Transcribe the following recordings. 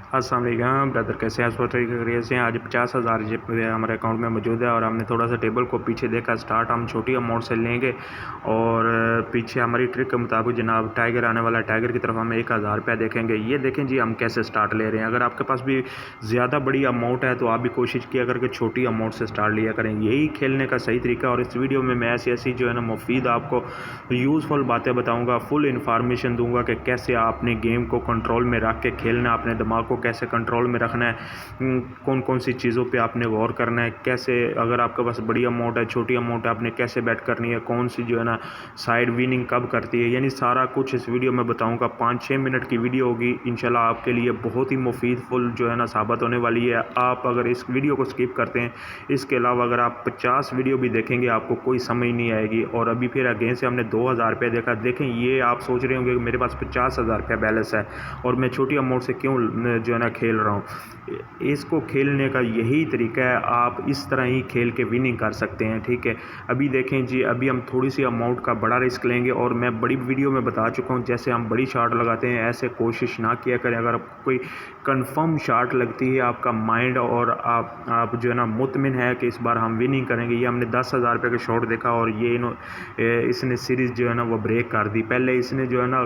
अस्सलाम वालेकुम ब्रदर, कैसे हैं? सोच रही से आज 50,000 हमारे अकाउंट में मौजूद है और हमने थोड़ा सा टेबल को पीछे देखा। स्टार्ट हम छोटी अमाउंट से लेंगे और पीछे हमारी ट्रिक के मुताबिक जनाब टाइगर आने वाला है। टाइगर की तरफ हम 1,000 रुपया देखेंगे। ये देखें जी हम कैसे स्टार्ट ले रहे हैं। अगर आपके पास भी ज़्यादा बड़ी अमाउंट है तो आप भी कोशिश किया करके छोटी अमाउंट से स्टार्ट लिया करें। यही खेलने का सही तरीका। और इस वीडियो में मैं ऐसी ऐसी जो है ना मुफीद आपको यूज़फुल बातें बताऊँगा, फुल इन्फॉर्मेशन दूँगा कि कैसे आपने गेम को कंट्रोल में रख के खेलना, अपने दिमाग को कैसे कंट्रोल में रखना है, कौन कौन सी चीज़ों पे आपने गौर करना है, कैसे अगर आपके पास बड़ी अमाउंट है, छोटी अमाउंट है, आपने कैसे बैट करनी है, कौन सी जो है ना साइड विनिंग कब करती है, यानी सारा कुछ इस वीडियो में बताऊंगा। 5-6 मिनट की वीडियो होगी, इंशाल्लाह आपके लिए बहुत ही मुफीद फुल जो है ना साबित होने वाली है। आप अगर इस वीडियो को स्किप करते हैं, इसके अलावा अगर आप 50 वीडियो भी देखेंगे आपको कोई समझ नहीं आएगी। और अभी फिर अगेन से हमने 2,000 रुपये देखा। देखें ये आप सोच रहे होंगे कि मेरे पास 50,000 रुपया बैलेंस है और मैं छोटी अमाउंट से क्यों जो है ना खेल रहा हूँ। इसको खेलने का यही तरीका है, आप इस तरह ही खेल के विनिंग कर सकते हैं। ठीक है, अभी देखें जी, अभी हम थोड़ी सी अमाउंट का बड़ा रिस्क लेंगे और मैं बड़ी वीडियो में बता चुका हूँ जैसे हम बड़ी शॉट लगाते हैं ऐसे कोशिश ना किया करें। अगर आपको कोई कंफर्म शॉट लगती है, आपका माइंड और आप जो है ना मुतमिन है कि इस बार हम विनिंग करेंगे। ये हमने 10,000 रुपये का शॉट देखा और इसने सीरीज़ जो है ना वो ब्रेक कर दी। पहले इसने जो है ना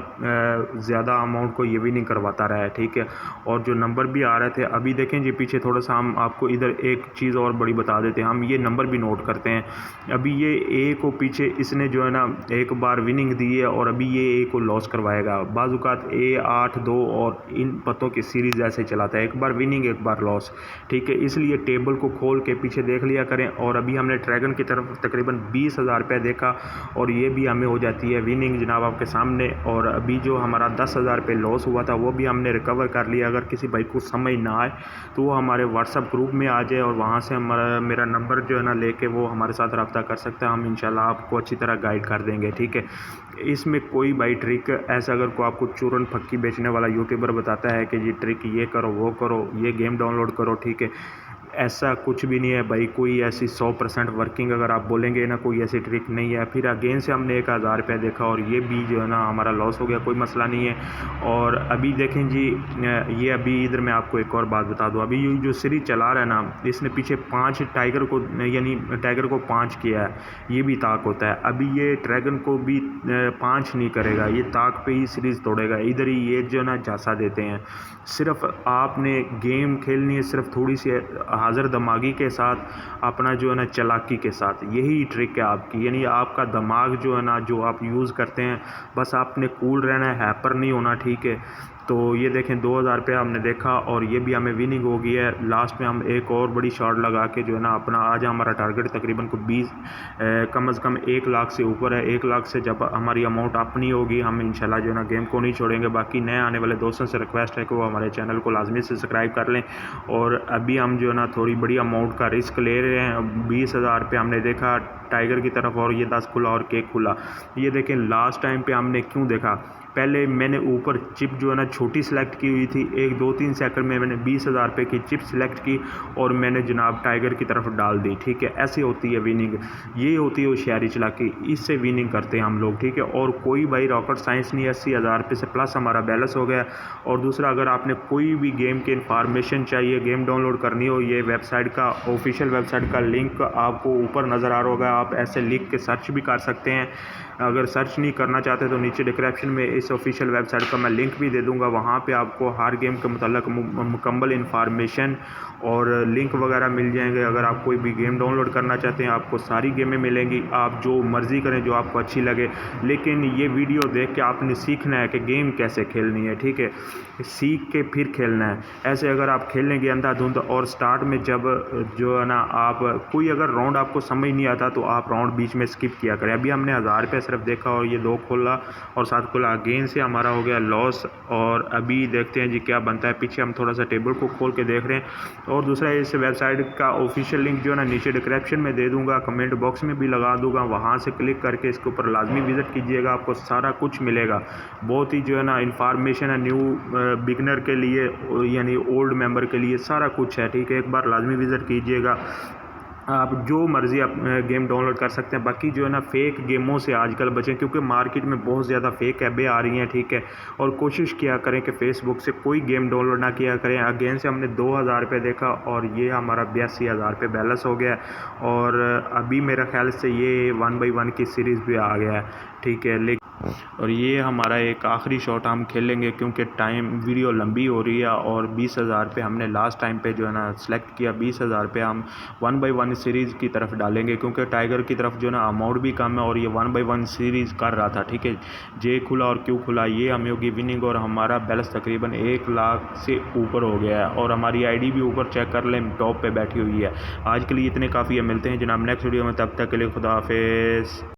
ज़्यादा अमाउंट को ये विनिंग करवाता रहा है। ठीक है, और जो नंबर भी आ रहे थे अभी देखें जी पीछे थोड़ा सा हम आपको इधर एक चीज़ और बड़ी बता देते हैं। हम ये नंबर भी नोट करते हैं। अभी ये ए को पीछे इसने जो है ना एक बार विनिंग दी है और अभी ये ए को लॉस करवाएगा। बाज़-औक़ात ए 8-2 और इन पत्तों की सीरीज़ ऐसे चलाता है, एक बार विनिंग एक बार लॉस। ठीक है, इसलिए टेबल को खोल के पीछे देख लिया करें। और अभी हमने ड्रैगन की तरफ तकरीबन 20,000 रुपये देखा और ये भी हमें हो जाती है विनिंग जनाब आपके सामने। और अभी जो हमारा 10,000 रुपये लॉस हुआ था वो भी हमने रिकवर कर लिया। अगर किसी भाई को समझ ना आए तो वो हमारे व्हाट्सअप ग्रुप में आ जाए और वहाँ से मेरा नंबर जो है ना लेके वो हमारे साथ रब्ता कर सकता है। हम इंशाल्लाह आपको अच्छी तरह गाइड कर देंगे। ठीक है, इसमें कोई भाई ट्रिक ऐसा अगर को आपको चूरन फक्की बेचने वाला यूट्यूबर बताता है कि ये ट्रिक ये करो वो करो, ये गेम डाउनलोड करो, ठीक है, ऐसा कुछ भी नहीं है भाई। कोई ऐसी 100% वर्किंग अगर आप बोलेंगे ना, कोई ऐसी ट्रिक नहीं है। फिर अगेन से हमने 1,000 रुपया देखा और ये भी जो है ना हमारा लॉस हो गया, कोई मसला नहीं है। और अभी देखें जी, ये अभी इधर मैं आपको एक और बात बता दूं। अभी ये जो सीरीज चला रहा है ना, इसने पीछे 5 टाइगर को यानी टाइगर को 5 किया है, ये भी ताक होता है। अभी ये ड्रैगन को भी 5 नहीं करेगा, ये ताक पे ही सीरीज़ तोड़ेगा। इधर ही ये जो ना झांसा देते हैं। सिर्फ आपने गेम खेलनी है सिर्फ थोड़ी सी हाज़िर दिमागी के साथ, अपना जो है ना चालाकी के साथ, यही ट्रिक है आपकी। यानी आपका दिमाग जो है ना जो आप यूज़ करते हैं, बस आपने कूल रहना है, हैपर नहीं होना। ठीक है, तो ये देखें 2,000 रुपया हमने देखा और ये भी हमें विनिंग हो गई है। लास्ट में हम एक और बड़ी शॉट लगा के जो है ना अपना आज हमारा टारगेट तकरीबन को 20 कम से कम 1 लाख से ऊपर है। 1 लाख से जब हमारी अमाउंट अपनी होगी हम इंशाल्लाह जो है ना गेम को नहीं छोड़ेंगे। बाकी नए आने वाले दोस्तों से रिक्वेस्ट है कि वो हमारे चैनल को लाजमी से सब्सक्राइब कर लें। और अभी हम जो है ना थोड़ी बड़ी अमाउंट का रिस्क ले रहे हैं। 20,000 रुपये हमने देखा टाइगर की तरफ और ये 10 खुला और केक खुला। ये देखें लास्ट टाइम पे हमने क्यों देखा, पहले मैंने ऊपर चिप जो है ना छोटी सिलेक्ट की हुई थी, 1-2-3 सेकंड में मैंने 20,000 रुपये की चिप सिलेक्ट की और मैंने जनाब टाइगर की तरफ डाल दी। ठीक है, ऐसी होती है विनिंग, ये होती है होशियारी चालाकी, इससे विनिंग करते हैं हम लोग। ठीक है, और कोई भाई रॉकेट साइंस नहीं है। 80,000 रुपये से प्लस हमारा बैलेंस हो गया। और दूसरा, अगर आपने कोई भी गेम की इन्फॉर्मेशन चाहिए, गेम डाउनलोड करनी हो, ये वेबसाइट का ऑफिशियल वेबसाइट का लिंक आपको ऊपर नज़र आ रहा होगा, आप ऐसे लिख के सर्च भी कर सकते हैं। अगर सर्च नहीं करना चाहते तो नीचे डिस्क्रिप्शन में इस ऑफिशियल वेबसाइट का मैं लिंक भी दे दूंगा। वहाँ पे आपको हर गेम के मतलब मुकम्मल इन्फॉर्मेशन और लिंक वगैरह मिल जाएंगे। अगर आप कोई भी गेम डाउनलोड करना चाहते हैं आपको सारी गेमें मिलेंगी, आप जो मर्ज़ी करें जो आपको अच्छी लगे। लेकिन ये वीडियो देख के आपने सीखना है कि गेम कैसे खेलनी है। ठीक है, सीख के फिर खेलना है। ऐसे अगर आप खेलेंगे अंधाधुंध और स्टार्ट में जब जो है ना आप कोई अगर राउंड आपको समझ नहीं आता तो आप राउंड बीच में स्किप किया करें। अभी हमने 1,000 रुपये सिर्फ देखा और ये 2 खोला और 7 खोला, अगेन से हमारा हो गया लॉस। और अभी देखते हैं जी क्या बनता है। पीछे हम थोड़ा सा टेबल को खोल के देख रहे हैं। और दूसरा, इस वेबसाइट का ऑफिशियल लिंक जो है ना नीचे डिस्क्रिप्शन में दे दूंगा, कमेंट बॉक्स में भी लगा दूंगा, वहाँ से क्लिक करके इसके ऊपर लाजमी विज़िट कीजिएगा, आपको सारा कुछ मिलेगा। बहुत ही जो है ना इन्फॉर्मेशन है न्यू बिगनर के लिए यानी ओल्ड मेंबर के लिए, सारा कुछ है। ठीक है, एक बार लाजमी विज़िट कीजिएगा। आप जो मर्ज़ी आप गेम डाउनलोड कर सकते हैं। बाकी जो है ना फ़ेक गेमों से आजकल बचें, क्योंकि मार्केट में बहुत ज़्यादा फ़ेक ऐपें आ रही हैं, ठीक है। और कोशिश किया करें कि फ़ेसबुक से कोई गेम डाउनलोड ना किया करें। अगेन से हमने 2000 रुपये देखा और ये हमारा 82,000 रुपये बैलेंस हो गया है। और अभी मेरा ख्याल से ये 1x1 की सीरीज़ भी आ गया है, ठीक है। लेकिन और ये हमारा एक आखिरी शॉट हम खेलेंगे, क्योंकि टाइम वीडियो लंबी हो रही है। और 20,000 पे हमने लास्ट टाइम पे जो है ना सेलेक्ट किया। 20,000 पे हम 1x1 सीरीज़ की तरफ डालेंगे, क्योंकि टाइगर की तरफ जो है ना अमाउंट भी कम है और ये 1x1 सीरीज़ कर रहा था, ठीक है। जे खुला और क्यों खुला, ये हमें होगी विनिंग और हमारा बैलेंस तकरीबन 1 लाख से ऊपर हो गया है। और हमारी आईडी भी ऊपर चेक कर लें, टॉप पे बैठी हुई है। आज के लिए इतने काफ़ी है, मिलते हैं जनाब नेक्स्ट वीडियो में, तब तक के लिए खुदा हाफिज़।